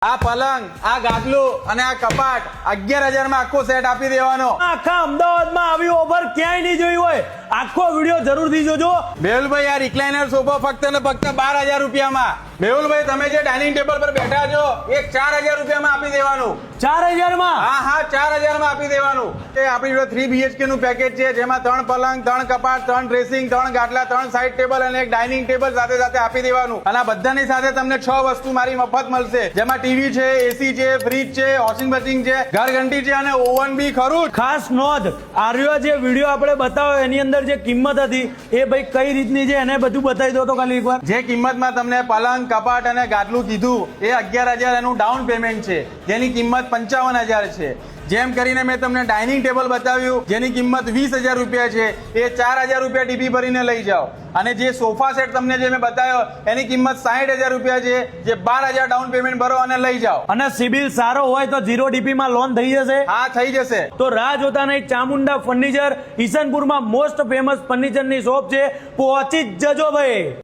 આ પલંગ, આ ગાદલું અને આ કપાટ 11,000 માં આખો સેટ આપી દેવાનો। આખા અમદાવાદમાં આવી ઓફર ક્યાંય નહીં જોઈ હોય। આખો વિડીયો જરૂરથી જોજો। મેહુલભાઈ, આ રિક્લાઇનર સોફો ફક્ત ને ફક્ત 12,000 રૂપિયામાં। મેહુલભાઈ, તમે જે ડાઇનિંગ ટેબલ પર બેઠા છો એ 4,000 રૂપિયામાં આપી દેવાનું। 4,000 માં? હા, 4,000 માં આપી દેવાનું। એ આપણી જોડે 3 BHK નું પેકેજ છે, જેમાં 3 પલંગ, 3 કપાટ, 3 ડ્રેસિંગ, 3 ગાદલા, 3 સાઈડ ટેબલ અને એક ડાઇનિંગ ટેબલ સાથે સાથે આપી દેવાનું। અને આ બધાની સાથે તમને 6 વસ્તુ મારી મફત મળશે, જેમાં ટીવી છે, એસી છે, ફ્રીજ છે, વોશિંગ મશીન છે, ઘરઘંટી છે અને ઓવન બી ખરું જ। ખાસ નોંધ, આર્યો જે વિડીયો આપણે બતાવ્યો એની અંદર જે કિંમત હતી એ ભાઈ કઈ રીતની છે એને બધું બતાવી દો તો ખાલી એકવાર। જે કિંમતમાં તમને પલંગ, કપાટ અને ગાદલું કીધું એ 11,000 એનું ડાઉન પેમેન્ટ છે, જેની કિંમત 55,000 છે। જેમ કરીને મેં તમને ડાઇનિંગ ટેબલ બતાવ્યું જેની કિંમત 20,000 રૂપિયા છે, એ 4,000 રૂપિયા ડીપી ભરીને લઈ જાઓ। અને જે સોફા સેટ તમને જે મેં બતાવ્યો એની કિંમત 60,000 રૂપિયા છે, જે 12,000 ડાઉન પેમેન્ટ ભરો અને લઈ જાઓ। અને સિબિલ સારો હોય તો 0 DP માં લોન થઈ જશે? હા, થઈ જશે। તો રાહ જોતા નહીં, ચામુંડા ફર્નિચર ઈસનપુરમાં મોસ્ટ ફેમસ ફર્નિચરની શોપ છે, પહોંચી જ જજો ભાઈ।